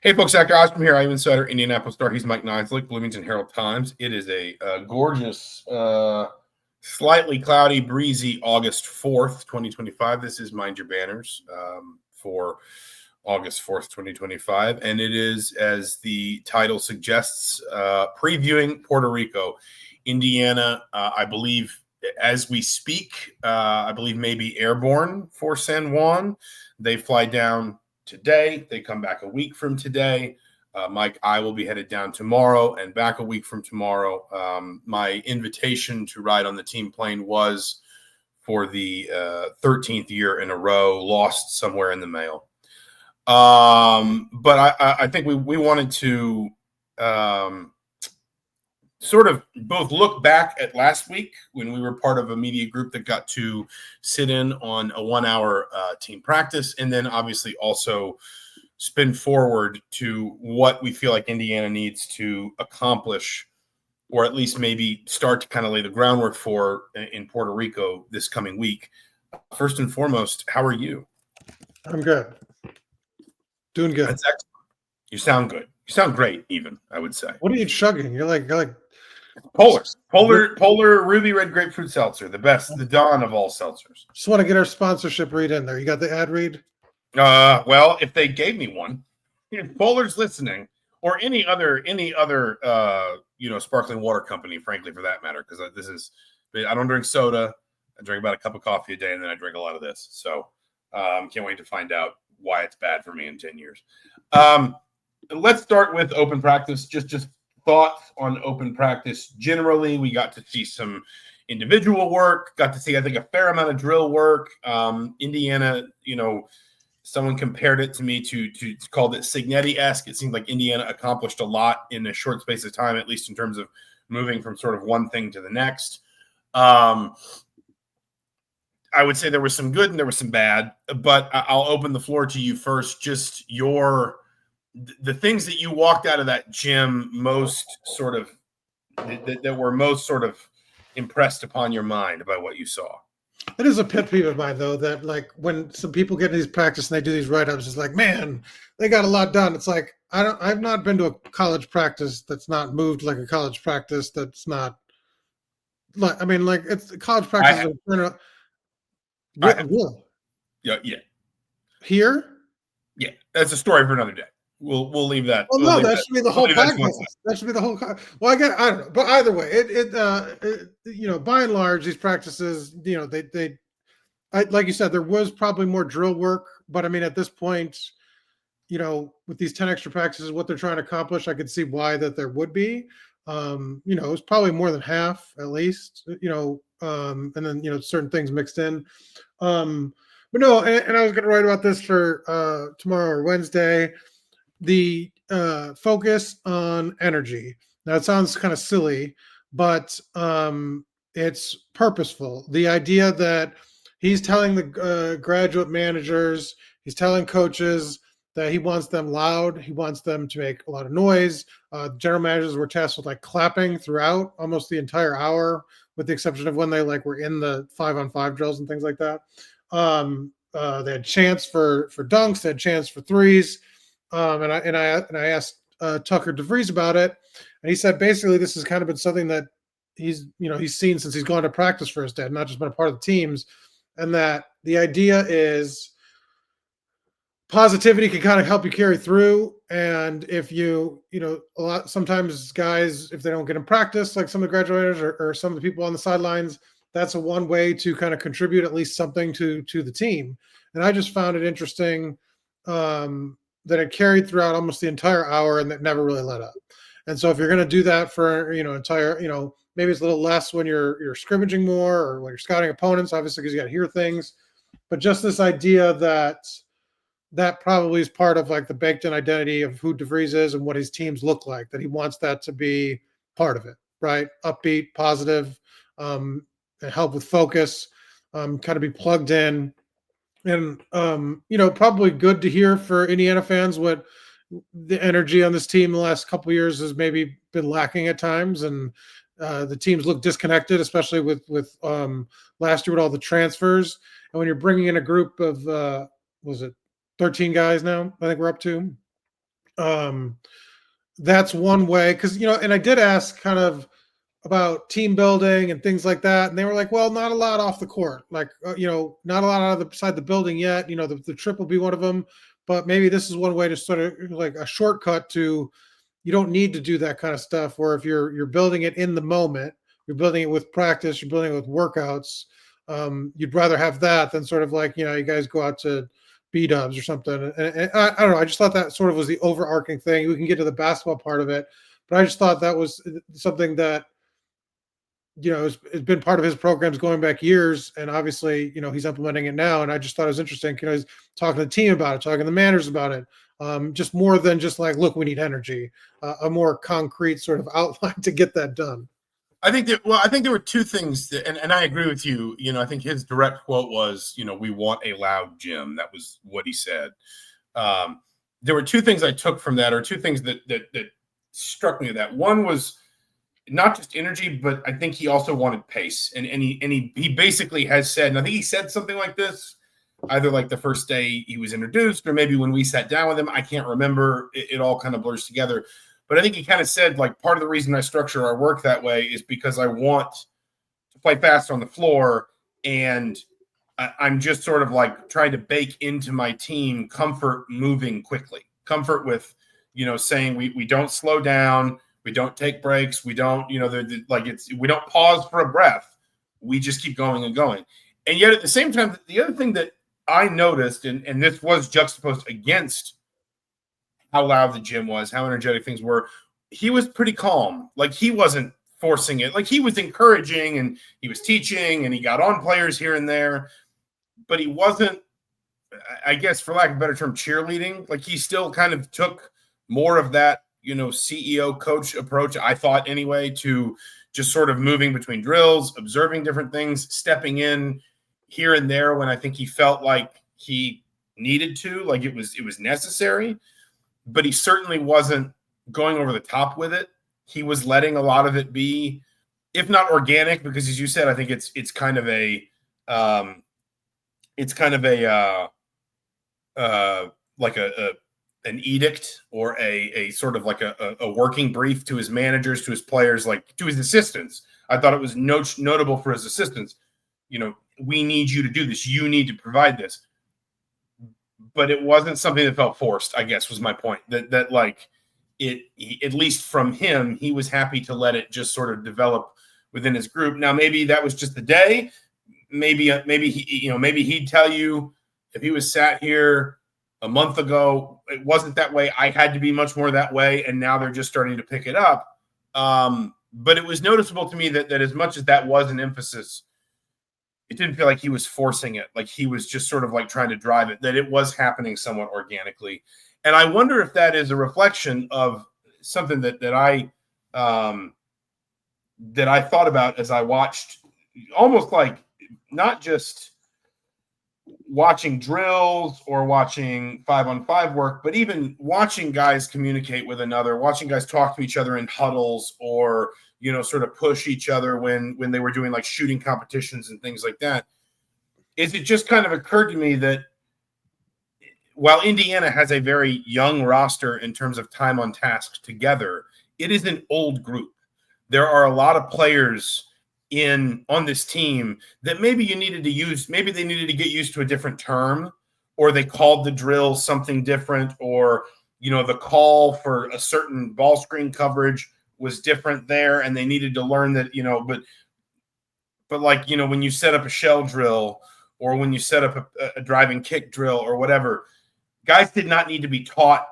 Hey, folks, Dr. Osterman here. I'm Insider Indianapolis Star. He's Mike Niziolek, Bloomington Herald-Times. It is a gorgeous, slightly cloudy, breezy August 4th, 2025. This is Mind Your Banners for August 4th, 2025. And it is, as the title suggests, previewing Puerto Rico. Indiana, I believe, as we speak, I believe maybe airborne for San Juan. They fly down today. They come back a week from today. Mike, I will be headed down tomorrow and back a week from tomorrow. My invitation to ride on the team plane was for the 13th year in a row, lost somewhere in the mail. But I think we wanted to sort of both look back at last week when we were part of a media group that got to sit in on a 1-hour team practice, and then obviously also spin forward to what we feel like Indiana needs to accomplish, or at least maybe start to kind of lay the groundwork for in Puerto Rico this coming week. First and foremost, how are you? I'm good. Doing good. That's excellent. You sound good. You sound great, even, I would say. What are you chugging? You're like Polar Ruby Red Grapefruit Seltzer, the best, the dawn of all seltzers. Just want to get our sponsorship read in there. You got the ad read? Well, if they gave me one, if Polar's listening, or any other sparkling water company, frankly, for that matter, because I don't drink soda. I drink about a cup of coffee a day, and then I drink a lot of this. So can't wait to find out why it's bad for me in 10 years. Let's start with open practice. Just thoughts on open practice generally. We got to see some individual work, got to see, I think, a fair amount of drill work. Indiana, someone compared it to me to called it Signetti-esque. It seemed like Indiana accomplished a lot in a short space of time, at least in terms of moving from sort of one thing to the next. I would say there was some good and there was some bad, but I'll open the floor to you first. Just the things that you walked out of that gym most sort of that were most sort of impressed upon your mind about what you saw. It is a pet peeve of mine, though, that like when some people get in these practice and they do these write-ups, it's like, man, they got a lot done. It's like I've not been to a college practice that's not moved like a college practice. That's not like it's college practice. Yeah. Here? Yeah, that's a story for another day. We'll leave that. Well, no, that should be the whole podcast. That should be the whole. Well, I don't know, but either way, by and large, these practices, like you said, there was probably more drill work, but I mean, at this point, with these 10 extra practices, what they're trying to accomplish, I could see why that there would be. It was probably more than half, at least. And then certain things mixed in. But no, and I was going to write about this for tomorrow or Wednesday. The focus on energy. Now, it sounds kind of silly, but it's purposeful. The idea that he's telling the graduate managers, he's telling coaches that he wants them loud. He wants them to make a lot of noise. General managers were tasked with clapping throughout almost the entire hour, with the exception of when they were in the 5-on-5 drills and things like that. They had chants for dunks. They had chants for threes. And I asked Tucker DeVries about it, and he said basically this has kind of been something that he's seen since he's gone to practice for his dad, not just been a part of the teams, and that the idea is positivity can kind of help you carry through. And if sometimes guys, if they don't get in practice, like some of the graduates or some of the people on the sidelines, that's one way to kind of contribute at least something to the team. And I just found it interesting. That it carried throughout almost the entire hour and that never really let up. And so if you're going to do that for, entire, maybe it's a little less when you're scrimmaging more or when you're scouting opponents, obviously, because you got to hear things, but just this idea that probably is part of the baked in identity of who DeVries is and what his teams look like, that he wants that to be part of it, right? Upbeat, positive, and help with focus, kind of be plugged in. And, probably good to hear for Indiana fans what the energy on this team the last couple of years has maybe been lacking at times. And the teams look disconnected, especially with last year with all the transfers. And when you're bringing in a group of, 13 guys now, I think we're up to. That's one way, because and I did ask kind of about team building and things like that, and they were like, well, not a lot off the court, like not a lot out of beside the building yet. The trip will be one of them, but maybe this is one way to sort of like a shortcut to, you don't need to do that kind of stuff, where if you're building it in the moment, you're building it with practice, you're building it with workouts. You'd rather have that than sort of like, you guys go out to B-dubs or something. And I don't know. I just thought that sort of was the overarching thing. We can get to the basketball part of it, but I just thought that was something that, it's been part of his programs going back years. And obviously, he's implementing it now. And I just thought it was interesting. He's talking to the team about it, talking to the managers about it. Just more than just like, look, we need energy, a more concrete sort of outline to get that done. I think there were two things and I agree with you. I think his direct quote was, we want a loud gym. That was what he said. There were two things I took from that, or two things that struck me of that. One was not just energy, but I think he also wanted pace. And he basically has said, and I think he said something like this, either like the first day he was introduced, or maybe when we sat down with him. I can't remember. It all kind of blurs together. But I think he kind of said, like, part of the reason I structure our work that way is because I want to play fast on the floor, and I'm just sort of like trying to bake into my team comfort moving quickly, comfort with, saying we don't slow down, we don't take breaks, we don't, we don't pause for a breath, we just keep going and going. And yet at the same time, the other thing that I noticed, and this was juxtaposed against how loud the gym was, how energetic things were, he was pretty calm. Like, he wasn't forcing it. Like, he was encouraging and he was teaching and he got on players here and there, but he wasn't, I guess, for lack of a better term, cheerleading. Like, he still kind of took more of that, CEO coach approach, I thought anyway, to just sort of moving between drills, observing different things, stepping in here and there when I think he felt like he needed to, like it was necessary. But he certainly wasn't going over the top with it. He was letting a lot of it be, if not organic, because as you said, I think it's kind of a like an edict, or a sort of like a working brief to his managers, to his players, like to his assistants. I thought it was notable for his assistants. We need you to do this. You need to provide this. But it wasn't something that felt forced, I guess, was my point. That like at least from him, he was happy to let it just sort of develop within his group. Now, maybe that was just the day. Maybe he'd tell you, if he was sat here a month ago, it wasn't that way. I had to be much more that way, and now they're just starting to pick it up. But it was noticeable to me that as much as that was an emphasis, it didn't feel like he was forcing it. Like, he was just sort of like trying to drive it, that it was happening somewhat organically. And I wonder if that is a reflection of something that I thought about as I watched, almost like not just watching drills or watching 5-on-5 work, but even watching guys communicate with another, watching guys talk to each other in huddles, or sort of push each other when they were doing like shooting competitions and things like that. It just kind of occurred to me that while Indiana has a very young roster in terms of time on task together, it is an old group. There are a lot of players on this team that maybe they needed to get used to a different term, or they called the drill something different, or the call for a certain ball screen coverage was different there, and they needed to learn that, but like, when you set up a shell drill, or when you set up a driving kick drill or whatever, guys did not need to be taught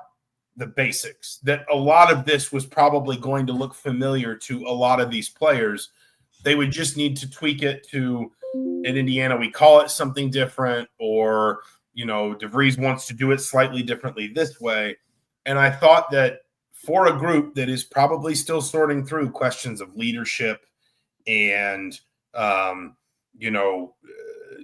the basics. That a lot of this was probably going to look familiar to a lot of these players. They would just need to tweak it to, in Indiana, we call it something different, or, DeVries wants to do it slightly differently this way. And I thought that for a group that is probably still sorting through questions of leadership and,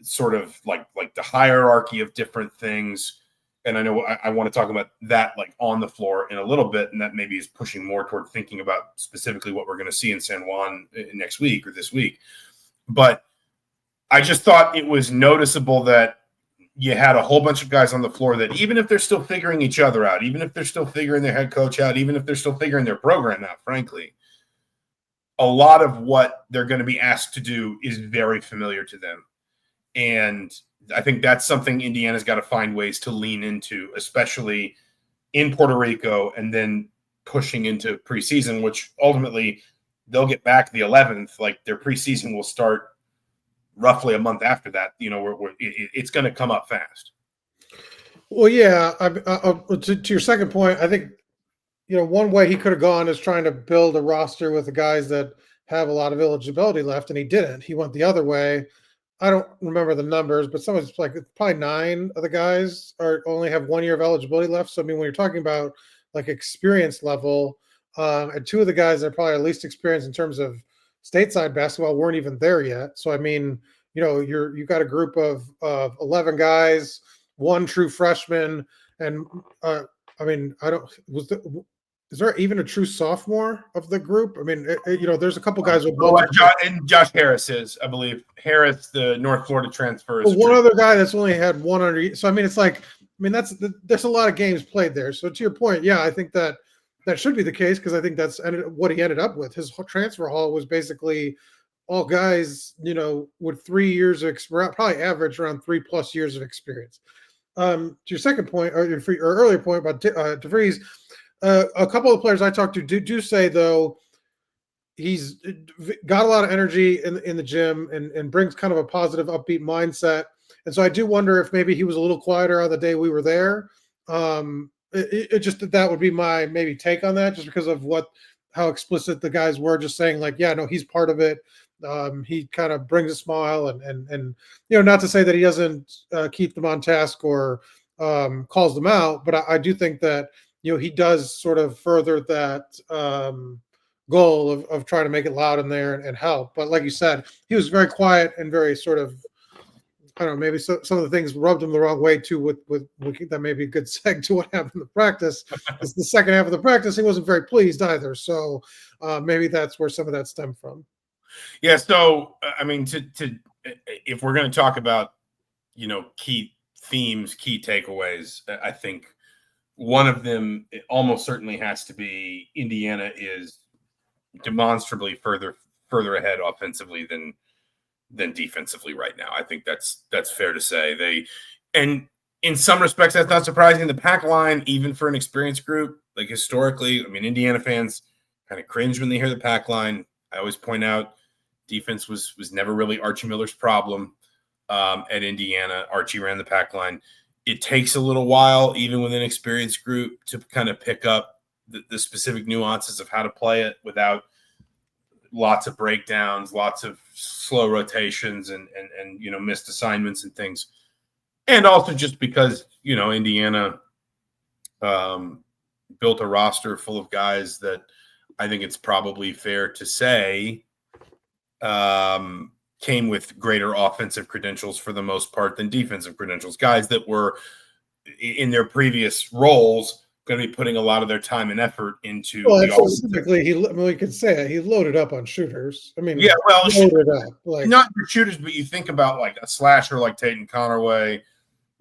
sort of like the hierarchy of different things. And I know I want to talk about that like on the floor in a little bit, and that maybe is pushing more toward thinking about specifically what we're going to see in San Juan next week or this week. But I just thought it was noticeable that you had a whole bunch of guys on the floor that even if they're still figuring each other out, even if they're still figuring their head coach out, even if they're still figuring their program out, frankly, a lot of what they're going to be asked to do is very familiar to them. And I think that's something Indiana's got to find ways to lean into, especially in Puerto Rico, and then pushing into preseason, which ultimately they'll get back the 11th. Like their preseason will start roughly a month after that. You know, it's going to come up fast. Well, yeah. To your second point, I think, one way he could have gone is trying to build a roster with the guys that have a lot of eligibility left, and he didn't. He went the other way. I don't remember the numbers, but someone's like probably 9 of the guys only have 1 year of eligibility left. So I mean, when you're talking about like experience level, and 2 of the guys that are probably least experienced in terms of stateside basketball weren't even there yet. So I mean, you've got a group of 11 guys, 1 true freshman, and I mean, is there even a true sophomore of the group? I mean, there's a couple guys with and Josh Harris is, I believe. Harris, the North Florida transfer. Is one other guy that's only had 100. So I mean, it's like, there's a lot of games played there. So to your point, yeah, I think that should be the case, because I think that's what he ended up with. His transfer haul was basically all guys, with 3 years of experience, probably average around 3+ years of experience. To your second point, or your earlier point about DeVries. A couple of players I talked to do say, though, he's got a lot of energy in the gym and brings kind of a positive, upbeat mindset. And so I do wonder if maybe he was a little quieter on the day we were there. It just that would be my maybe take on that, just because of how explicit the guys were, just saying like, yeah, no, he's part of it. He kind of brings a smile and not to say that he doesn't keep them on task or calls them out, but I do think that he does sort of further that goal of trying to make it loud in there and help. But like you said, he was very quiet and very sort of, I don't know, maybe some of the things rubbed him the wrong way too. With that may be a good seg to what happened in the practice. It's the second half of the practice, he wasn't very pleased either. So maybe that's where some of that stemmed from. Yeah. So I mean, if we're going to talk about key themes, key takeaways, I think one of them almost certainly has to be Indiana is demonstrably further ahead offensively than defensively right now. I think that's fair to say. And in some respects, that's not surprising. The pack line, even for an experienced group, like historically, I mean, Indiana fans kind of cringe when they hear the pack line. I always point out defense was never really Archie Miller's problem at Indiana. Archie ran the pack line. It takes a little while, even with an experienced group, to kind of pick up the specific nuances of how to play it without lots of breakdowns, lots of slow rotations and missed assignments and things. And also just because, Indiana built a roster full of guys that I think it's probably fair to say came with greater offensive credentials for the most part than defensive credentials. Guys that were in their previous roles going to be putting a lot of their time and effort into. Well, specifically, we could say he loaded up on shooters. I mean, yeah, well, loaded up, not for shooters, but you think about like a slasher like Tatum Connerway.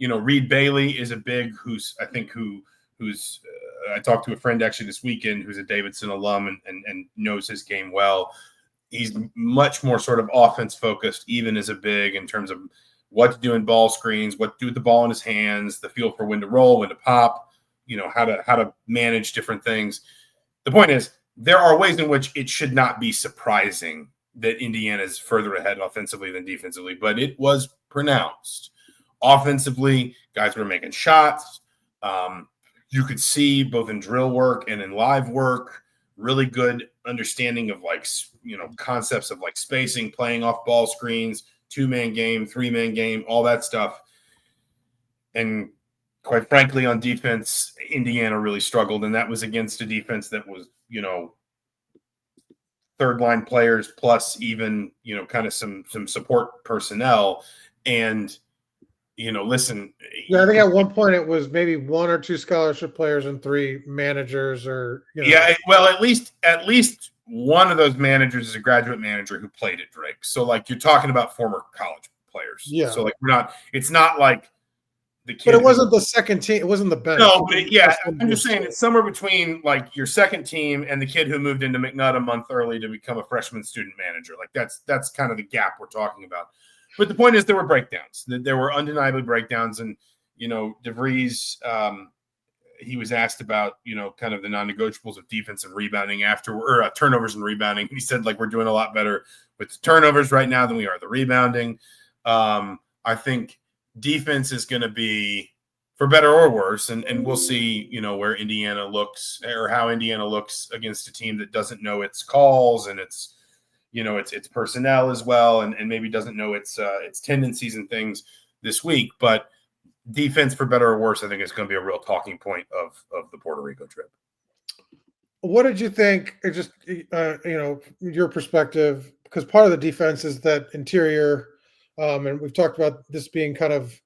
Reed Bailey is a big who's I talked to a friend actually this weekend who's a Davidson alum and knows his game well. He's much more sort of offense focused, even as a big, in terms of what to do in ball screens, what to do with the ball in his hands, the feel for when to roll, when to pop, how to manage different things. The point is, there are ways in which it should not be surprising that Indiana is further ahead offensively than defensively, but it was pronounced. Offensively, guys were making shots. You could see both in drill work and in live work, really good understanding of concepts of like spacing, playing off ball screens, 2-man game, 3-man game, all that stuff. And quite frankly, on defense, Indiana really struggled. And that was against a defense that was, third line players plus even, kind of some support personnel. And, listen. Yeah, I think at one point it was maybe 1 or 2 scholarship players and 3 managers or. Yeah, well, at least one of those managers is a graduate manager who played at Drake. So, you're talking about former college players. Yeah. So, it's not like the kid. But it wasn't the second team. It wasn't the bench. No, but I'm just saying it's somewhere between like your second team and the kid who moved into McNutt a month early to become a freshman student manager. Like that's kind of the gap we're talking about. But the point is there were breakdowns. There were undeniably breakdowns. And, DeVries, he was asked about, kind of the non-negotiables of defense and rebounding turnovers and rebounding. He said, like, we're doing a lot better with the turnovers right now than we are the rebounding. I think defense is going to be, for better or worse, and we'll see, where Indiana looks or how Indiana looks against a team that doesn't know its calls and its personnel as well, and maybe doesn't know its tendencies and things this week. But defense, for better or worse, I think is going to be a real talking point of the Puerto Rico trip. What did you think? Just your perspective, because part of the defense is that interior, and we've talked about this being kind of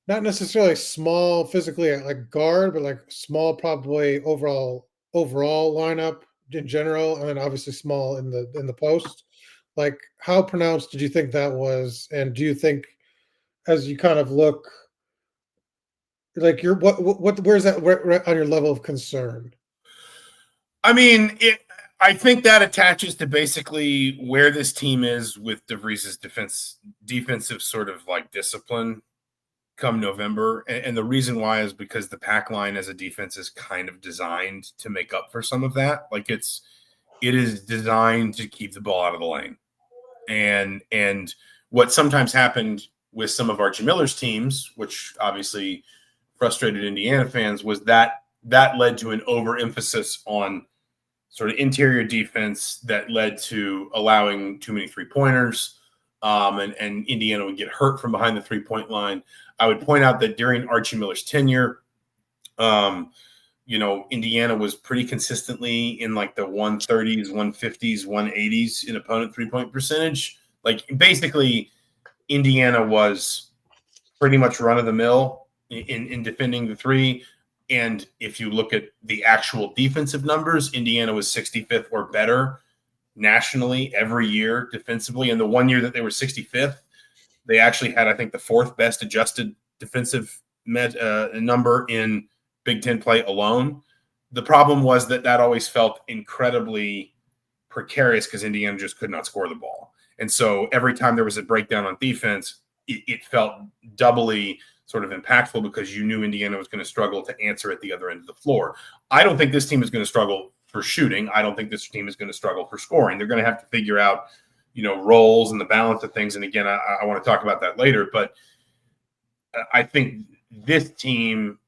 not necessarily small physically like guard, but like small probably overall lineup in general, and then obviously small in the post. Like, how pronounced did you think that was? And do you think, as you kind of look, like where's that on your level of concern? I mean, I think that attaches to basically where this team is with DeVries' defensive sort of like discipline come November. And the reason why is because the pack line as a defense is kind of designed to make up for some of that. Like it is designed to keep the ball out of the lane. And what sometimes happened with some of Archie Miller's teams, which obviously frustrated Indiana fans, was that led to an overemphasis on sort of interior defense that led to allowing too many three-pointers, and Indiana would get hurt from behind the three-point line. I would point out that during Archie Miller's tenure, Indiana was pretty consistently in like the 130s, 150s, 180s in opponent three-point percentage. Like basically Indiana was pretty much run-of-the-mill in defending the three. And if you look at the actual defensive numbers, Indiana was 65th or better nationally every year defensively. And the one year that they were 65th, they actually had, I think, the fourth best adjusted defensive number in Big Ten play alone. The problem was that always felt incredibly precarious because Indiana just could not score the ball. And so every time there was a breakdown on defense, it felt doubly sort of impactful because you knew Indiana was going to struggle to answer at the other end of the floor. I don't think this team is going to struggle for shooting. I don't think this team is going to struggle for scoring. They're going to have to figure out, roles and the balance of things. And again, I want to talk about that later, but I think this team,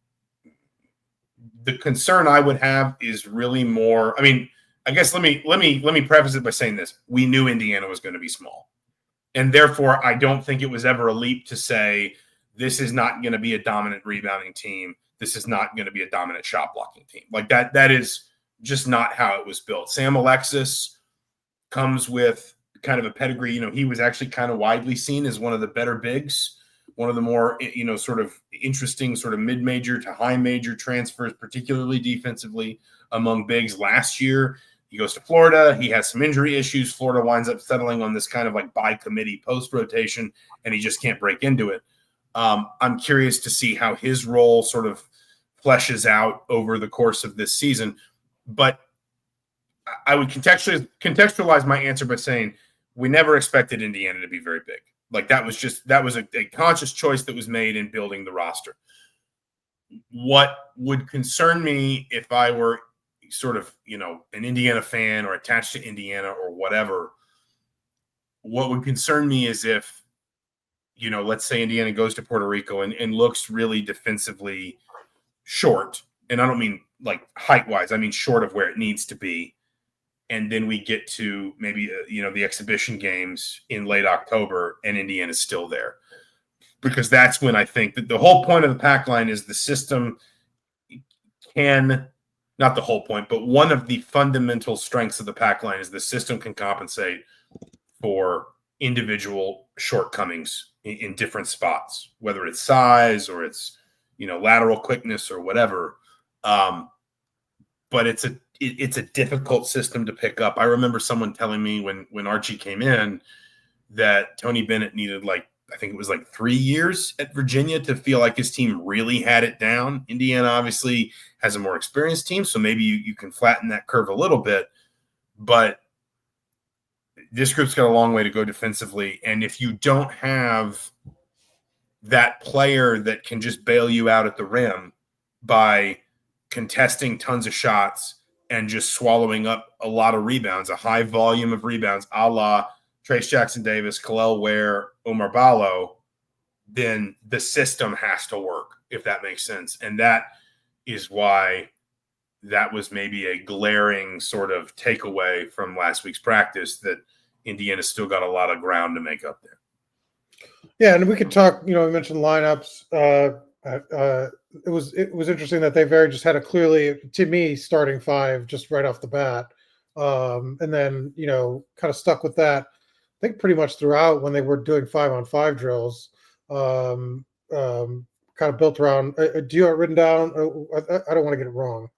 the concern I would have is really more, I mean, I guess let me preface it by saying this. We knew Indiana was going to be small. And therefore, I don't think it was ever a leap to say, this is not going to be a dominant rebounding team. This is not going to be a dominant shot blocking team. Like that is just not how it was built. Sam Alexis comes with kind of a pedigree. He was actually kind of widely seen as one of the better bigs, one of the more, sort of interesting sort of mid-major to high major transfers, particularly defensively among bigs last year. He goes to Florida. He has some injury issues. Florida winds up settling on this kind of like by committee post rotation, and he just can't break into it. I'm curious to see how his role sort of fleshes out over the course of this season. But I would contextualize my answer by saying we never expected Indiana to be very big. Like that was a conscious choice that was made in building the roster. What would concern me if I were sort of, an Indiana fan or attached to Indiana or whatever, what would concern me is if, let's say Indiana goes to Puerto Rico and looks really defensively short. And I don't mean like height-wise. I mean short of where it needs to be. And then we get to maybe, the exhibition games in late October and Indiana's still there. Because that's when I think that the whole point of the pack line is the system can – not the whole point, but one of the fundamental strengths of the pack line is the system can compensate for individual shortcomings in different spots, whether it's size or it's, lateral quickness or whatever. But it's a difficult system to pick up. I remember someone telling me when Archie came in that Tony Bennett needed like I think it was like 3 years at Virginia to feel like his team really had it down. Indiana obviously has a more experienced team, so maybe you can flatten that curve a little bit. But this group's got a long way to go defensively. And if you don't have that player that can just bail you out at the rim by contesting tons of shots and just swallowing up a lot of rebounds, a high volume of rebounds, a la Trace Jackson-Davis, Kalel Ware, Omar Ballo, then the system has to work, if that makes sense. And that is why that was maybe a glaring sort of takeaway from last week's practice, that Indiana's still got a lot of ground to make up there. Yeah, and we could talk, we mentioned lineups. It was interesting that they just had a clearly, to me, starting five just right off the bat. And then, kind of stuck with that, I think pretty much throughout when they were doing 5-on-5 drills. Kind of built around, do you have it written down? I don't want to get it wrong.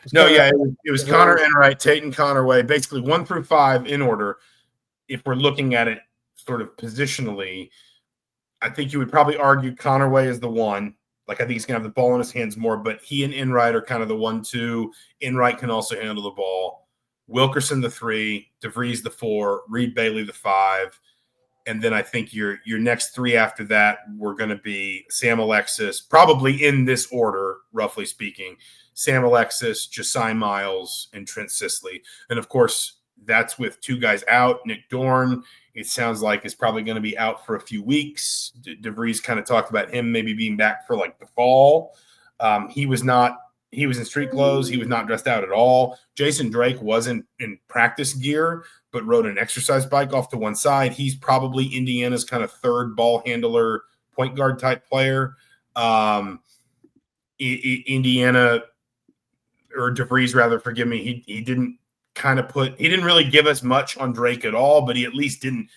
It was Connor Enright, Tatum Connerway, basically 1 through 5 in order. If we're looking at it sort of positionally, I think you would probably argue Connerway is the one. Like, I think he's going to have the ball in his hands more, but he and Enright are kind of the 1-2. Enright can also handle the ball. Wilkerson the 3, DeVries the 4, Reed Bailey the 5. And then I think your next 3 after that were going to be Sam Alexis, probably in this order, roughly speaking. Sam Alexis, Josiah Miles, and Trent Sisley. And, of course, that's with 2 guys out. Nick Dorn, it sounds like, is probably going to be out for a few weeks. DeVries kind of talked about him maybe being back for like the fall. He was in street clothes. He was not dressed out at all. Jason Drake wasn't in practice gear, but rode an exercise bike off to one side. He's probably Indiana's kind of third ball handler, point guard type player. Indiana, or DeVries rather, forgive me, he didn't really give us much on Drake at all, but he at least didn't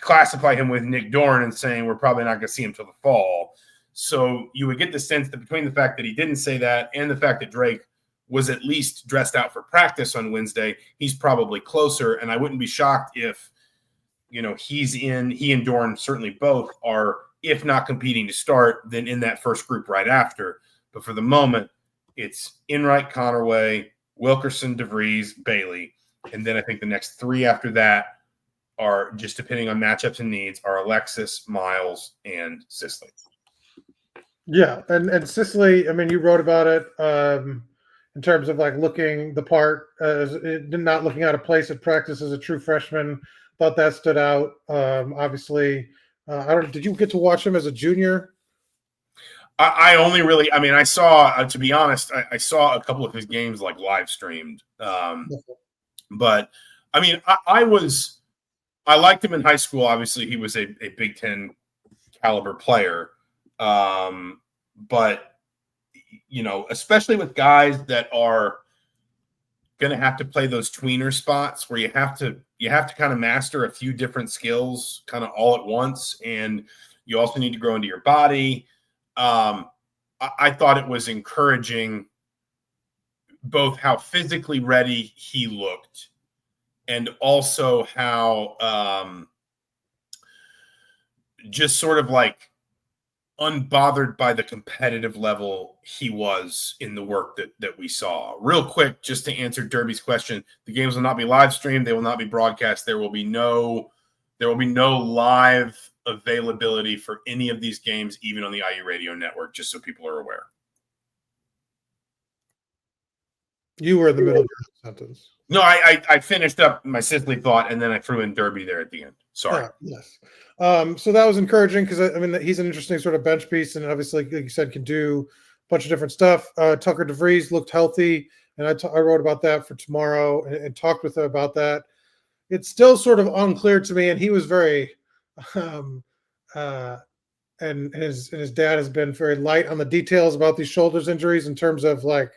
classify him with Nick Dorn and saying we're probably not going to see him till the fall. So you would get the sense that between the fact that he didn't say that and the fact that Drake was at least dressed out for practice on Wednesday, he's probably closer. And I wouldn't be shocked if, he and Dorn certainly both are, if not competing to start, then in that first group right after. But for the moment, it's Enright, Connerway, Wilkerson, DeVries, Bailey. And then I think the next 3 after that are, just depending on matchups and needs, are Alexis, Miles, and Sisley. Yeah, and Sisley, you wrote about it in terms of like looking the part, not looking out of place at practice as a true freshman. Thought that stood out. Obviously, did you get to watch him as a junior? I only really, I saw, to be honest, I saw a couple of his games like live streamed. But I liked him in high school. Obviously, he was a Big Ten caliber player. But especially with guys that are going to have to play those tweener spots where you have to kind of master a few different skills kind of all at once. And you also need to grow into your body. I thought it was encouraging both how physically ready he looked and also how, just sort of like unbothered by the competitive level he was in the work that we saw. Real quick, just to answer Derby's question, the games will not be live streamed. They will not be broadcast. There will be no live availability for any of these games, even on the IU radio network, just so people are aware. You were in the middle of your sentence. No, I finished up my Sisley thought, and then I threw in Derby there at the end. Sorry. Yes. So that was encouraging because he's an interesting sort of bench piece, and obviously, like you said, can do a bunch of different stuff. Tucker DeVries looked healthy, and I wrote about that for tomorrow and talked with him about that. It's still sort of unclear to me, and he was very, and his dad has been very light on the details about these shoulders injuries in terms of like.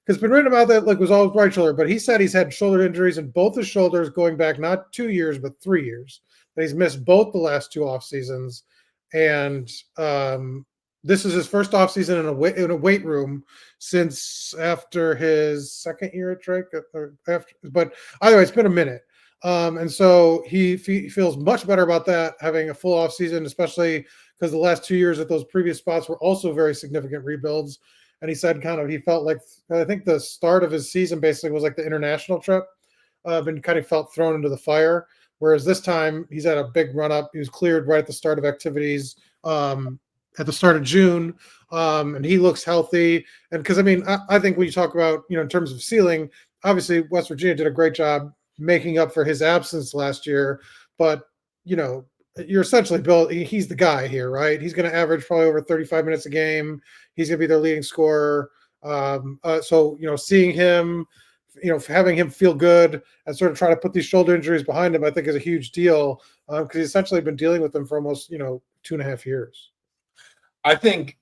Because it's been written about that, like, was all right shoulder, but he said he's had shoulder injuries in both his shoulders going back not 2 years, but 3 years. That he's missed both the last 2 off seasons. And this is his first off season in a weight room since after his second year at Drake. But either way, it's been a minute. And so he feels much better about that, having a full off season, especially because the last 2 years at those previous spots were also very significant rebuilds. And he said he felt like, I think the start of his season basically was like the international trip, and kind of felt thrown into the fire. Whereas this time he's had a big run up. He was cleared right at the start of activities at the start of June, and he looks healthy. And because I think when you talk about in terms of ceiling, obviously West Virginia did a great job making up for his absence last year, but you're essentially built. He's the guy here, right? He's going to average probably over 35 minutes a game. He's going to be their leading scorer. So seeing him, having him feel good and sort of try to put these shoulder injuries behind him, I think is a huge deal because he's essentially been dealing with them for almost 2.5 years. I think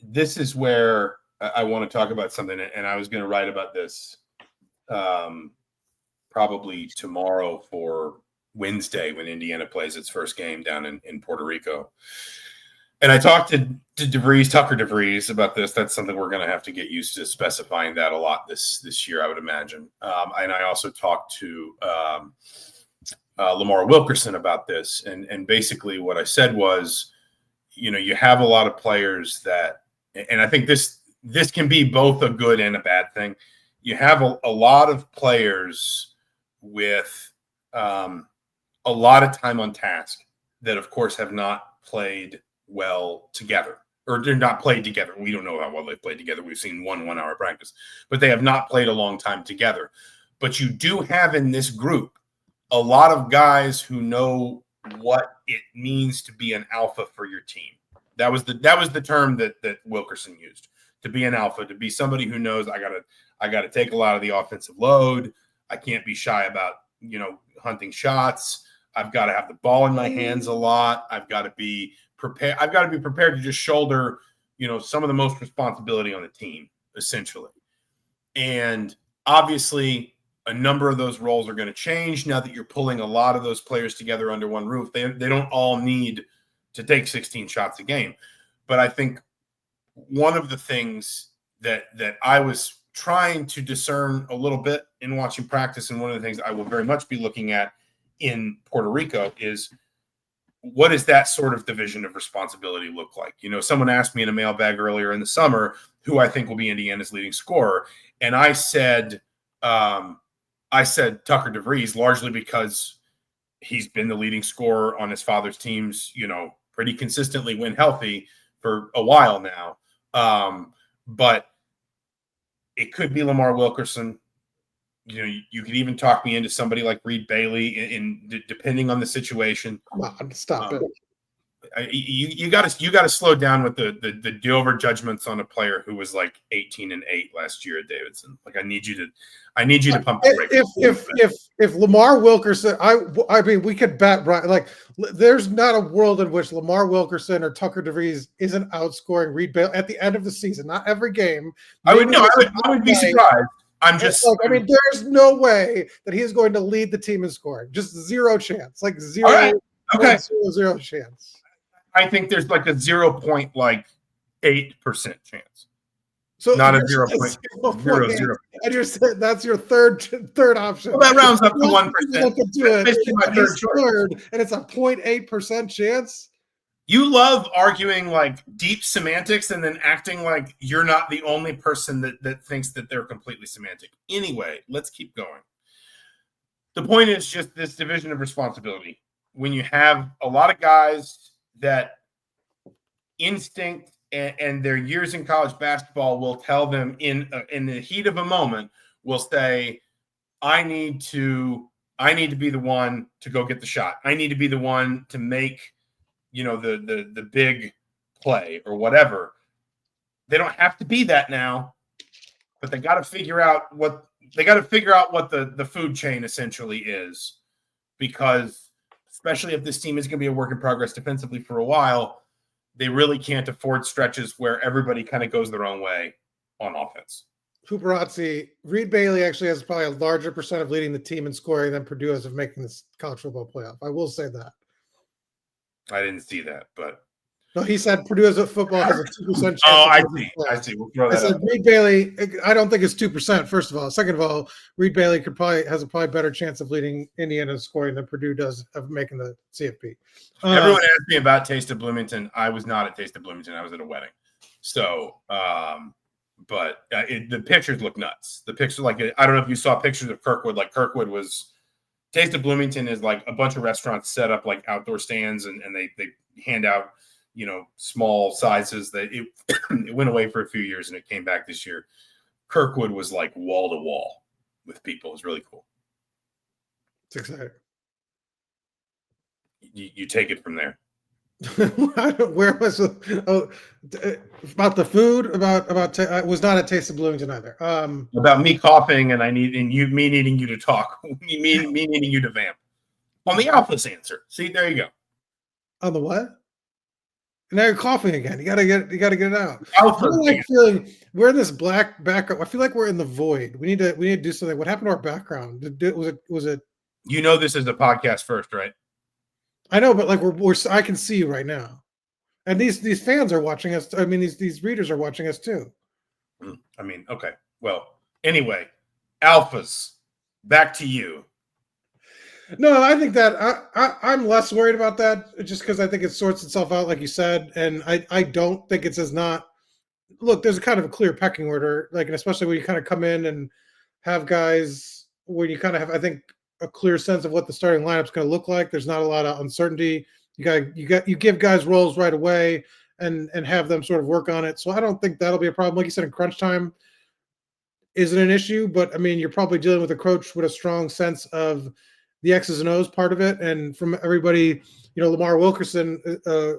this is where I want to talk about something, and I was going to write about this probably tomorrow for Wednesday when Indiana plays its first game down in Puerto Rico. And I talked to Tucker DeVries about this. That's something we're going to have to get used to specifying that a lot this year, I would imagine. And I also talked to Lamar Wilkerson about this. And basically what I said was, you have a lot of players that, and I think this can be both a good and a bad thing. You have a lot of players with a lot of time on task that, of course, have not played well together, or they're not played together. We don't know how well they've played together. We've seen 1 hour practice, but they have not played a long time together. But you do have in this group a lot of guys who know what it means to be an alpha for your team. That was the term that Wilkerson used, to be an alpha, to be somebody who knows I gotta take a lot of the offensive load. I can't be shy about hunting shots. I've got to have the ball in my hands a lot. I've got to be prepared. I've got to be prepared to just shoulder, some of the most responsibility on the team, essentially. And obviously, a number of those roles are going to change now that you're pulling a lot of those players together under one roof. They don't all need to take 16 shots a game. But I think one of the things that I was trying to discern a little bit in watching practice, and one of the things I will very much be looking at in Puerto Rico, is what does that sort of division of responsibility look like? Someone asked me in a mailbag earlier in the summer who I think will be Indiana's leading scorer. And I said Tucker DeVries, largely because he's been the leading scorer on his father's teams, pretty consistently when healthy for a while now. But it could be Lamar Wilkerson. You could even talk me into somebody like Reed Bailey in depending on the situation. Come on, stop it. You got to slow down with the do-over judgments on a player who was like 18-8 last year at Davidson. Like I need you to pump the brakes. If Lamar Wilkerson, I mean, we could bet right. There's not a world in which Lamar Wilkerson or Tucker DeVries isn't outscoring Reed Bailey at the end of the season. Not every game. I would be surprised. I'm just there's no way that he's going to lead the team in scoring. Just zero chance. Like zero. All right. Okay. Zero chance. I think there's like a 0.8% chance. So not a 0.00. And you're saying that's your third option. Well, that rounds up to 1%. And it's a 0.8% chance. You love arguing like deep semantics and then acting like you're not the only person that thinks that they're completely semantic. Anyway, let's keep going. The point is just this division of responsibility. When you have a lot of guys that instinct and their years in college basketball will tell them in the heat of a moment will say, I need to be the one to go get the shot. I need to be the one to make the big play or whatever. They don't have to be that now, but they got to figure out what the food chain essentially is, because especially if this team is going to be a work in progress defensively for a while, they really can't afford stretches where everybody kind of goes their own way on offense. Puparazzi, Reed Bailey actually has probably a larger percent of leading the team in scoring than Purdue has of making this college football playoff. I will say that. I didn't see that, but No, he said Purdue has a football has a 2% chance. Oh, I see. We'll throw that. I said Reed Bailey. I don't think it's 2%. First of all, second of all, Reed Bailey has a probably better chance of leading Indiana scoring than Purdue does of making the CFP. Everyone asked me about Taste of Bloomington. I was not at Taste of Bloomington. I was at a wedding. So, but the pictures look nuts. The picture, like, I don't know if you saw pictures of Kirkwood. Like, Kirkwood was Taste of Bloomington is like a bunch of restaurants set up like outdoor stands, and they hand out, small sizes. That it went away for a few years and it came back this year. Kirkwood was like wall to wall with people. It was really cool. It's exciting. You take it from there. Where was about the food? I was not at Taste of Bloomington either. About me coughing and me needing you to talk. me needing you to vamp on the Alphas answer. See, there you go. On the what? Now you're coughing again. You gotta get it out. Alpha. I like feeling we're in this black background. I feel like we're in the void. We need to do something. What happened to our background? Was it? This is a podcast first, right? I know, but like we're I can see you right now, and these fans are watching us. I mean, these readers are watching us too. I mean, okay. Well, anyway, Alphas, back to you. No, I think that I'm less worried about that just because I think it sorts itself out, like you said, and I don't think it's as not. Look, there's a kind of a clear pecking order, like, and especially when you kind of come in and have guys where you kind of have, I think, a clear sense of what the starting lineup's going to look like. There's not a lot of uncertainty. You give guys roles right away and have them sort of work on it. So I don't think that'll be a problem. Like you said, in crunch time isn't an issue, but I mean, you're probably dealing with a coach with a strong sense of the X's and O's part of it. And from everybody, Lamar Wilkerson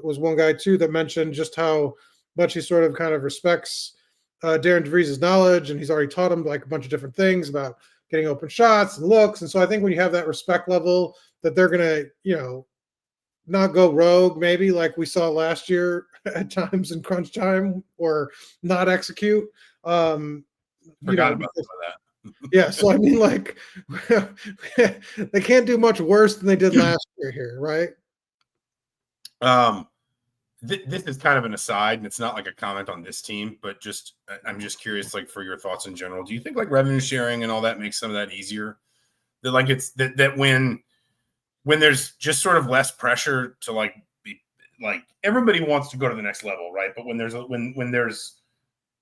was one guy too that mentioned just how much he sort of kind of respects Darian DeVries' knowledge, and he's already taught him like a bunch of different things about getting open shots and looks. And so I think when you have that respect level that they're going to, not go rogue, maybe like we saw last year at times in crunch time, or not execute. Forgot about some of that. Yeah, so I mean, like, they can't do much worse than they did last year here, right? This is kind of an aside, and it's not like a comment on this team, but I'm just curious, like, for your thoughts in general. Do you think like revenue sharing and all that makes some of that easier? That like it's that when there's just sort of less pressure to like be like everybody wants to go to the next level, right? But when there's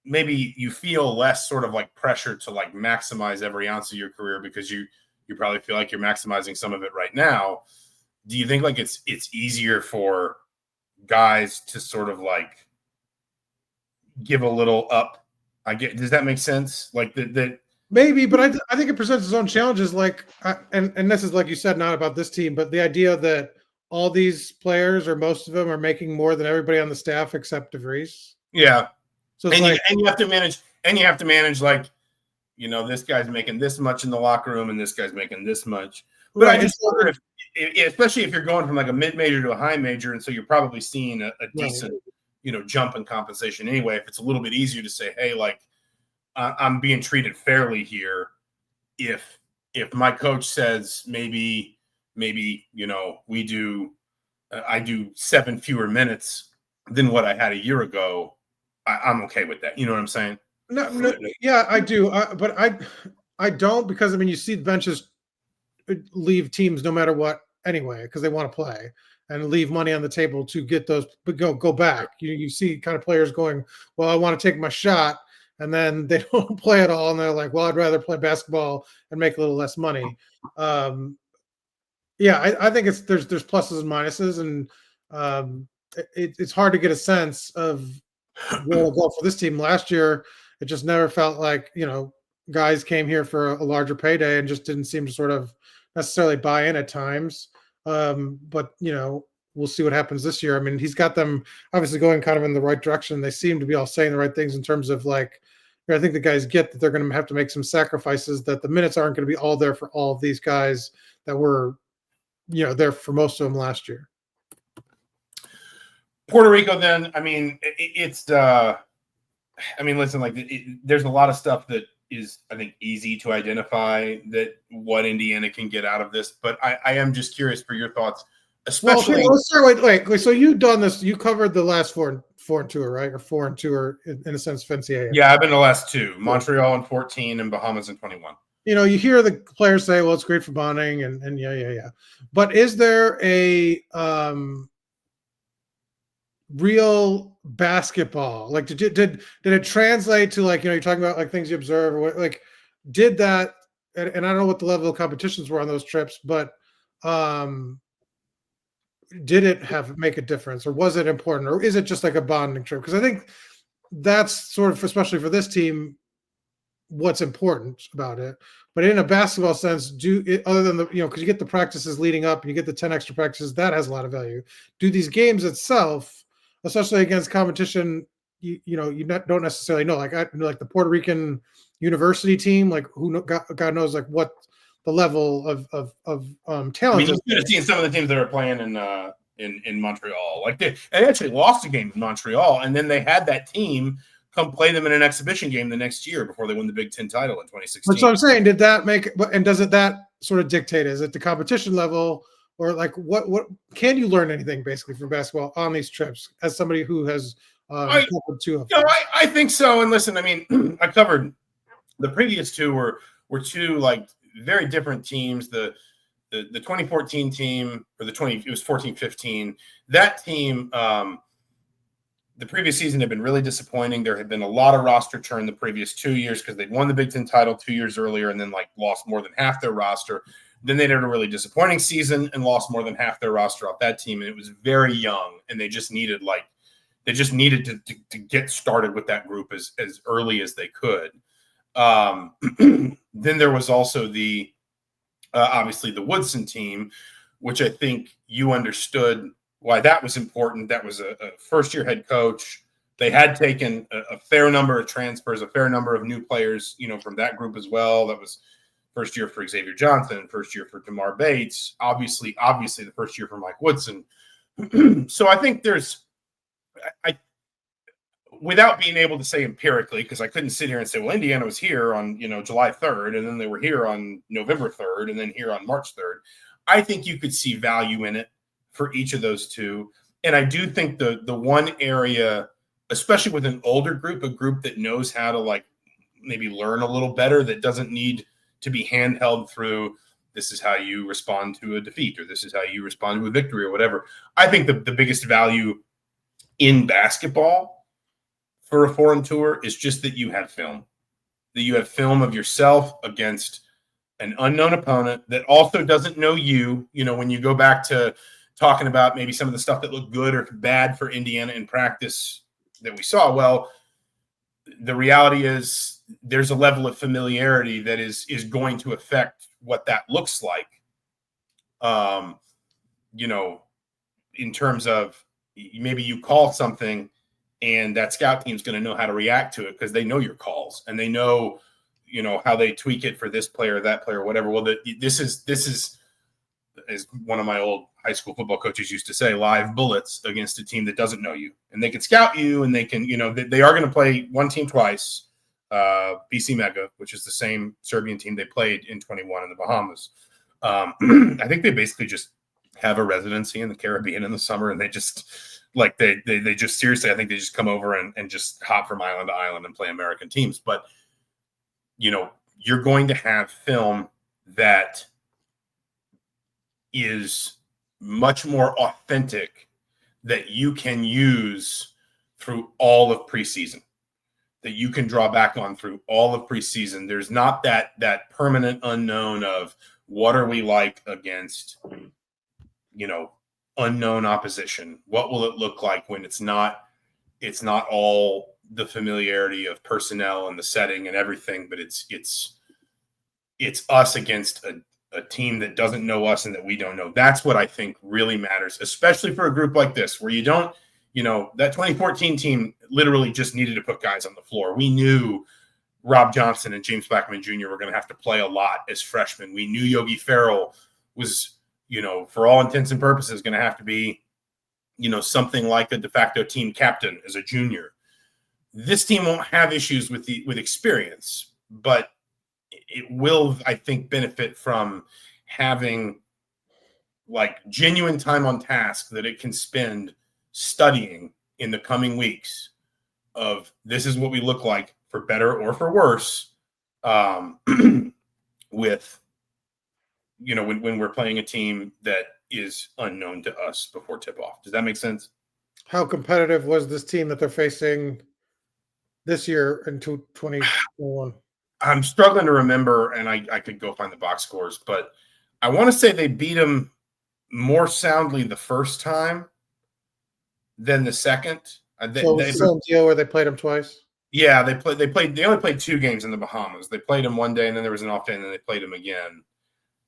maybe you feel less sort of like pressure to like maximize every ounce of your career because you probably feel like you're maximizing some of it right now. Do you think like it's easier for guys to sort of like give a little up? Does that make sense? Like that maybe, but I think it presents its own challenges. Like, and this is like you said, not about this team, but the idea that all these players or most of them are making more than everybody on the staff except DeVries. Yeah. So it's you have to manage like, this guy's making this much in the locker room and this guy's making this much. But right. I just wonder if, especially if you're going from like a mid-major to a high major, and so you're probably seeing a decent, jump in compensation anyway. If it's a little bit easier to say, hey, like I'm being treated fairly here. If my coach says maybe I do 7 fewer minutes than what I had a year ago, I'm okay with that. You know what I'm saying? No, yeah, I do. But I don't, because I mean, you see the benches leave teams no matter what anyway, because they want to play and leave money on the table to get those, but go back. You see kind of players going, well, I want to take my shot, and then they don't play at all, and they're like, well, I'd rather play basketball and make a little less money. Yeah, I think there's pluses and minuses, and it's hard to get a sense of where to go for this team. Last year, it just never felt like, guys came here for a larger payday and just didn't seem to sort of necessarily buy in at times. But, we'll see what happens this year. I mean, he's got them obviously going kind of in the right direction. They seem to be all saying the right things in terms of like, I think the guys get that they're going to have to make some sacrifices, that the minutes aren't going to be all there for all of these guys that were, there for most of them last year. Puerto Rico, then, I mean, listen, like there's a lot of stuff that is, I think, easy to identify that what Indiana can get out of this. But I am just curious for your thoughts especially. Well, okay, let's start with so you've done this. You covered the last four and two, right? Or 4-2, or in a sense, NCAA. Yeah, I've been the last two: Montreal in 14 and Bahamas in 21. You hear the players say, "Well, it's great for bonding," and yeah. But is there a real basketball? Like, did it translate to, like, you're talking about like things you observe, or what, like, did that? And I don't know what the level of competitions were on those trips, but did it make a difference, or was it important, or is it just like a bonding trip? Because I think that's sort of, especially for this team, what's important about it. But in a basketball sense, other than because you get the practices leading up and you get the 10 extra practices, that has a lot of value. Do these games itself, especially against competition, you don't necessarily know, like the Puerto Rican university team, like God knows like what the level of talent. I mean, you should have seen some of the teams that are playing in Montreal. Like they actually lost a game in Montreal, and then they had that team come play them in an exhibition game the next year before they won the Big Ten title in 2016. That's what I'm saying. Did that and does that sort of dictate? Is it the competition level, or like what can you learn anything basically from basketball on these trips as somebody who has covered two of them? I think so. And listen, I mean, I covered the previous two were two like very different teams. The 2014 team, or it was 14-15. That team, the previous season had been really disappointing. There had been a lot of roster churn the previous 2 years because they'd won the Big Ten title 2 years earlier and then like lost more than half their roster. Then they had a really disappointing season and lost more than half their roster off that team. And it was very young, and they just needed to get started with that group as early as they could. Then there was also the obviously the Woodson team, which I think you understood why that was important. That was a first-year head coach. They had taken a fair number of transfers, a fair number of new players, from that group as well. That was first year for Xavier Johnson, first year for DeMar Bates, obviously the first year for Mike Woodson. So I think I without being able to say empirically, because I couldn't sit here and say, well, Indiana was here on, July 3rd, and then they were here on November 3rd, and then here on March 3rd. I think you could see value in it for each of those two. And I do think the one area, especially with an older group, a group that knows how to like maybe learn a little better, that doesn't need to be handheld through this is how you respond to a defeat, or this is how you respond to a victory, or whatever. I think the biggest value in basketball for a foreign tour is just that you have film, of yourself against an unknown opponent that also doesn't know you. When you go back to talking about maybe some of the stuff that looked good or bad for Indiana in practice that we saw, well, the reality is there's a level of familiarity that is going to affect what that looks like. In terms of maybe you call something and that scout team is going to know how to react to it because they know your calls and they know, how they tweak it for this player, that player, whatever. Well, this is as one of my old high school football coaches used to say, live bullets against a team that doesn't know you, and they can scout you, and they can, they are going to play one team twice, BC Mega, which is the same Serbian team they played in 21 in the Bahamas. I think they basically just have a residency in the Caribbean in the summer, and they just like they just seriously, I think they just come over and just hop from island to island and play American teams. But you're going to have film that is much more authentic that you can use through all of preseason, that you can draw back on through all of preseason. There's not that permanent unknown of what are we like against, unknown opposition. What will it look like when it's not all the familiarity of personnel and the setting and everything, but it's us against a team that doesn't know us and that we don't know. That's what I think really matters, especially for a group like this, where you don't, that 2014 team literally just needed to put guys on the floor. We knew Rob Johnson and James Blackman Jr. were going to have to play a lot as freshmen. We knew Yogi Ferrell was, for all intents and purposes, going to have to be, something like a de facto team captain as a junior. This team won't have issues with experience, but it will, I think, benefit from having like genuine time on task that it can spend studying in the coming weeks of this is what we look like for better or for worse, with, you know, when we're playing a team that is unknown to us before tip off. Does that make sense? How competitive was this team that they're facing this year into 2021? I'm struggling to remember, and I could go find the box scores, but I want to say they beat them more soundly the first time than the second. So it's the same deal where they played them twice? Yeah, they only played 2 games in the Bahamas. They played them one day, and then there was an off day, and then they played them again.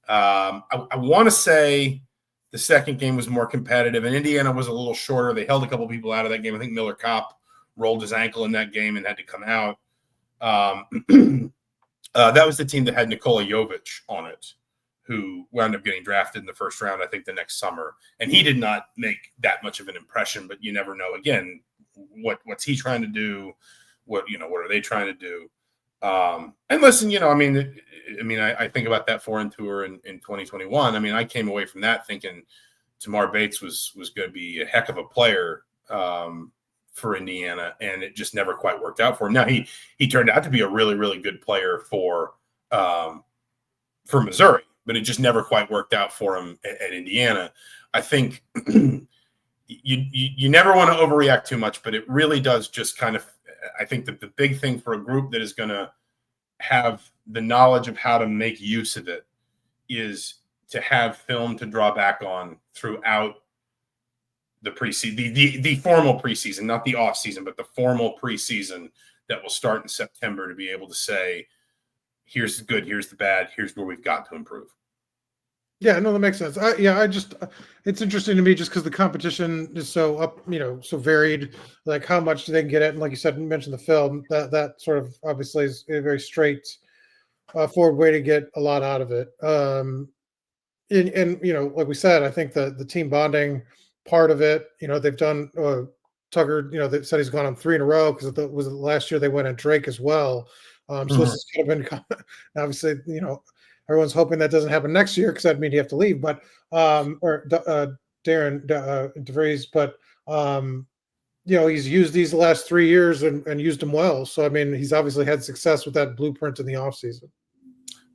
I want to say the second game was more competitive, and Indiana was a little shorter. They held a couple people out of that game. I think Miller Kopp rolled his ankle in that game and had to come out. That was the team that had Nikola Jovic on it, who wound up getting drafted in the first round, I think, the next summer. And he did not make that much of an impression, but you never know. Again, what's he trying to do? What are they trying to do? And listen, I think about that foreign tour in 2021. I mean, I came away from that thinking Tamar Bates was going to be a heck of a player for Indiana, and it just never quite worked out for him. Now he turned out to be a really, really good player for Missouri, but it just never quite worked out for him at Indiana. I think you never want to overreact too much, but it really does just kind of. I think that the big thing for a group that is going to have the knowledge of how to make use of it is to have film to draw back on throughout the preseason, the formal preseason, not the off season, but the formal preseason that will start in September, to be able to say, here's the good, here's the bad, here's where we've got to improve. Yeah, no, that makes sense. It's interesting to me just because the competition is so up, so varied. Like how much do they get it? And like you said, you mentioned the film. That sort of obviously is a very straight forward way to get a lot out of it. And like we said, I think the team bonding part of it. They've done Tucker. They said he's gone on 3 in a row because it was last year they went on Drake as well. So this has kind of been obviously everyone's hoping that doesn't happen next year because that'd mean you have to leave. But Darian DeVries, but he's used these the last 3 years and used them well. So I mean, he's obviously had success with that blueprint in the offseason.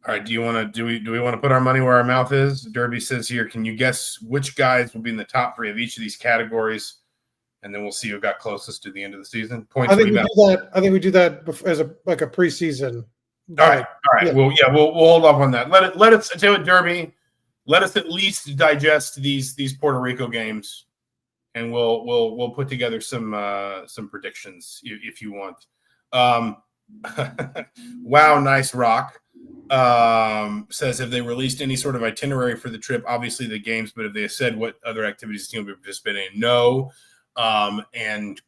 All right. Do we want to put our money where our mouth is? Derby says here, can you guess which guys will be in the top 3 of each of these categories? And then we'll see who got closest to the end of the season. Points. I think we do that as a preseason. All right. Yeah. We'll hold off on that. Let us tell it, Derby. Let us at least digest these Puerto Rico games, and we'll put together some predictions if you want. Wow, nice rock. Says, have they released any sort of itinerary for the trip? Obviously the games, but have they said what other activities the team will be participating in? No. And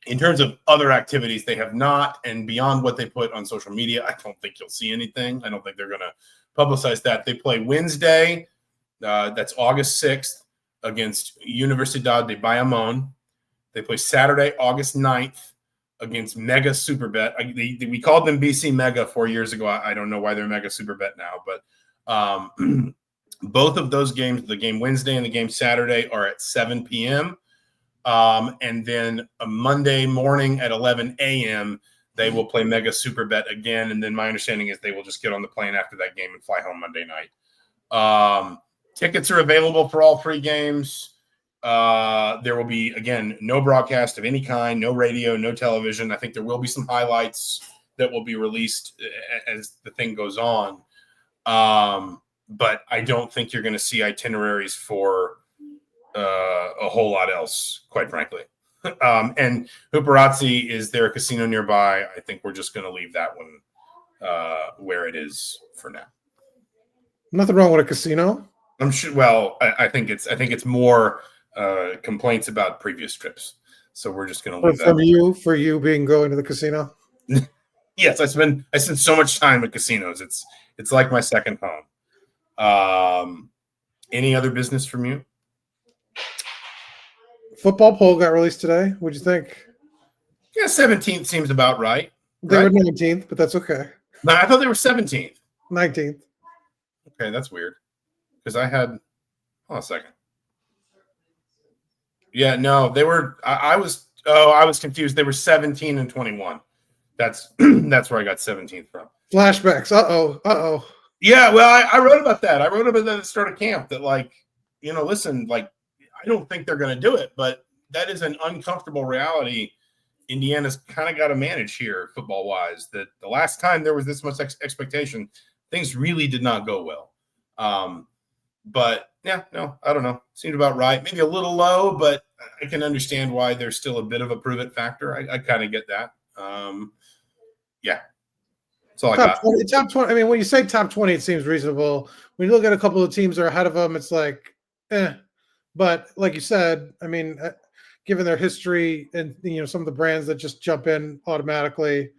in terms of other activities, they have not. And beyond what they put on social media, I don't think you'll see anything. I don't think they're going to publicize that. They play Wednesday, that's August 6th, against Universidad de Bayamón. They play Saturday, August 9th, against Mega Superbet. We called them BC Mega 4 years ago. I don't know why they're Mega Superbet now, but both of those games, the game Wednesday and the game Saturday, are at 7 p.m. And then a Monday morning at 11 a.m., they will play Mega Superbet again. And then my understanding is they will just get on the plane after that game and fly home Monday night. Tickets are available for all 3 games. There will be, again, no broadcast of any kind, no radio, no television. I think there will be some highlights that will be released as the thing goes on. But I don't think you're going to see itineraries for a whole lot else, quite frankly. And Hooperazzi, is there a casino nearby? I think we're just going to leave that one where it is for now. Nothing wrong with a casino. I'm sure. Well, I think it's more complaints about previous trips, so we're just going to leave that. For you being going to the casino. Yes, I spend so much time at casinos. It's like my second home. Any other business from you? Football poll got released today. What'd you think? Yeah, 17th seems about right. They were 19th, but that's okay. No, I thought they were 17th. 19th. Okay, that's weird. Because I had Hold on a second. Yeah, no, they were. I was confused. They were 17 and 21. That's that's where I got 17th from. Flashbacks. Uh-oh. Yeah, well, I wrote about that. I wrote about that at the start of camp that, like, listen, like, I don't think they're going to do it, but that is an uncomfortable reality Indiana's kind of got to manage here football-wise, that the last time there was this much expectation, things really did not go well. But, yeah, no, I don't know. Seemed about right. Maybe a little low, but I can understand why there's still a bit of a prove-it factor. I kind of get that. Yeah. That's all I got. Top 20. I mean, when you say top 20, it seems reasonable. When you look at a couple of teams that are ahead of them, it's like, But like you said, I mean, given their history and some of the brands that just jump in automatically,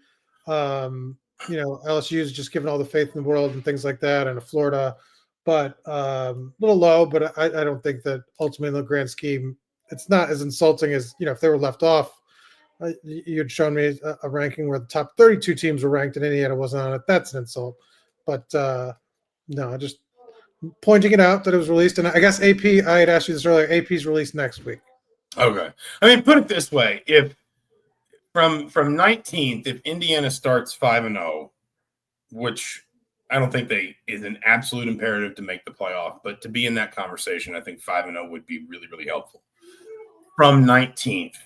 LSU is just given all the faith in the world and things like that, and Florida, but a little low. But I don't think that ultimately in the grand scheme, it's not as insulting as if they were left off. You had shown me a ranking where the top 32 teams were ranked and Indiana wasn't on it. That's an insult. But no, just pointing it out that it was released. And I guess AP, I had asked you this earlier, AP's released next week. Okay. I mean, put it this way. If from 19th, if Indiana starts 5-0, which I don't think is an absolute imperative to make the playoff, but to be in that conversation, I think 5-0 would be really, really helpful. From 19th,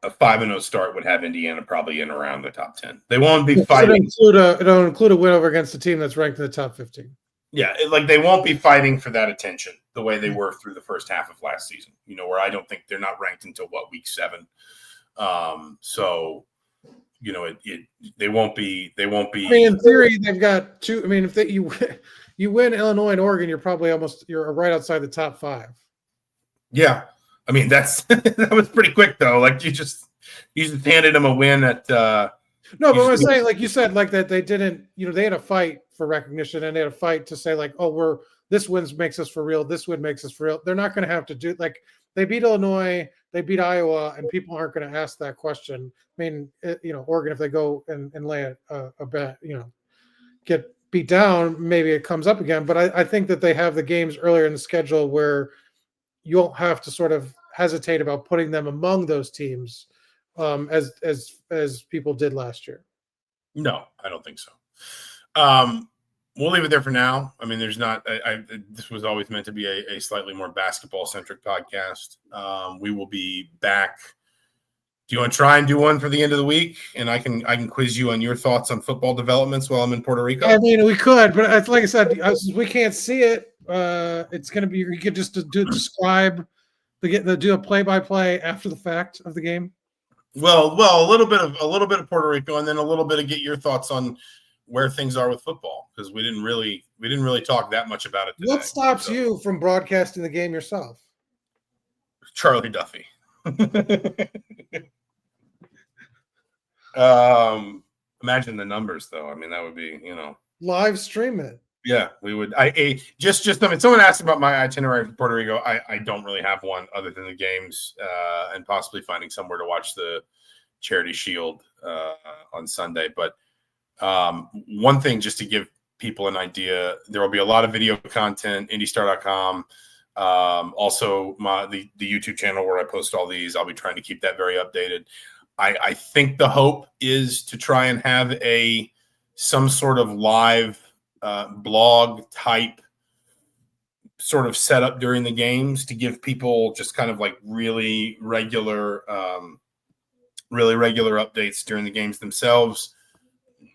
a 5-0 start would have Indiana probably in around the top 10. They won't be fighting. It'll include a win over against a team that's ranked in the top 15. Yeah, they won't be fighting for that attention the way they were through the first half of last season. Where I don't think they're not ranked until week 7. So they won't be. I mean, in theory, they've got two. I mean, if you win Illinois and Oregon, you're right outside the top 5. Yeah. I mean, that was pretty quick though. Like you just handed them a win at. No, but what I'm saying, like you said, like that they didn't. They had a fight for recognition, and they had a fight to say like, oh, this win makes us for real. This win makes us for real. They're not going to have to do like they beat Illinois, they beat Iowa, and people aren't going to ask that question. I mean, Oregon, if they go and lay a bet, get beat down, maybe it comes up again. But I think that they have the games earlier in the schedule where you won't have to sort of hesitate about putting them among those teams as people did last year. No, I don't think so. We'll leave it there for now. I mean, there's not this was always meant to be a slightly more basketball centric podcast. We will be back. Do you want to try and do one for the end of the week? And I can quiz you on your thoughts on football developments while I'm in Puerto Rico. I mean, we could, but like I said, we can't see it. It's going to be, you could just describe do a play-by-play after the fact of the game. Well, a little bit of Puerto Rico, and then a little bit of get your thoughts on where things are with football, because we didn't really talk that much about it today. What stops you from broadcasting the game yourself? Charlie Duffy. Imagine the numbers, though. I mean, that would be, live stream it. Yeah, we would. I mean, someone asked about my itinerary for Puerto Rico. I don't really have one other than the games and possibly finding somewhere to watch the Charity Shield on Sunday. But one thing, just to give people an idea, there will be a lot of video content, indystar.com. Also, the YouTube channel where I post all these. I'll be trying to keep that very updated. I think the hope is to try and have some sort of live blog type sort of setup during the games to give people just kind of like really regular updates during the games themselves.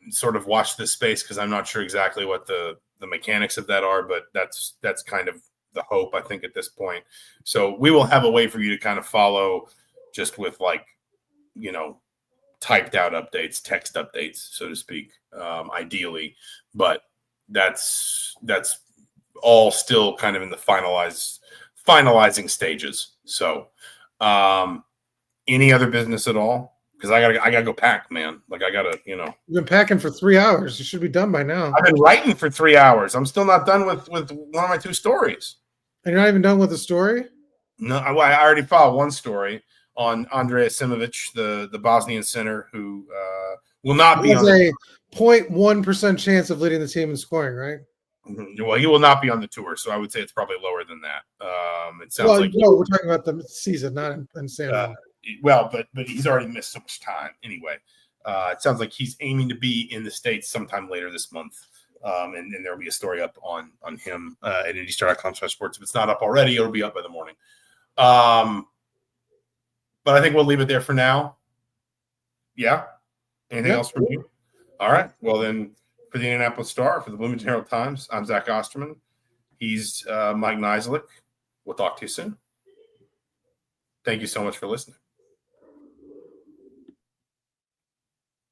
Sort of watch this space, because I'm not sure exactly what the mechanics of that are, but that's kind of the hope, I think, at this point. So we will have a way for you to kind of follow, just with like, typed out updates, text updates, so to speak, ideally. But that's all still kind of in the finalizing stages. So any other business at all? Because I gotta go pack, man. Like You've been packing for 3 hours. You should be done by now. I've been writing for 3 hours. I'm still not done with one of my 2 stories. And you're not even done with the story? No, I already filed one story on Andrea Simovic, the Bosnian center, who will not be on a 0.1% chance of leading the team in scoring, right? Well, he will not be on the tour, so I would say it's probably lower than that. It sounds like no, we're talking about the season, not in San Juan. Well, but he's already missed so much time anyway. It sounds like he's aiming to be in the States sometime later this month. And there'll be a story up on him at IndyStar.com/sports. If it's not up already, it'll be up by the morning. But I think we'll leave it there for now. Yeah. Anything else from you? All right. Well, then for the Indianapolis Star, for the Bloomington Herald-Times, I'm Zach Osterman. He's Mike Niziolek. We'll talk to you soon. Thank you so much for listening.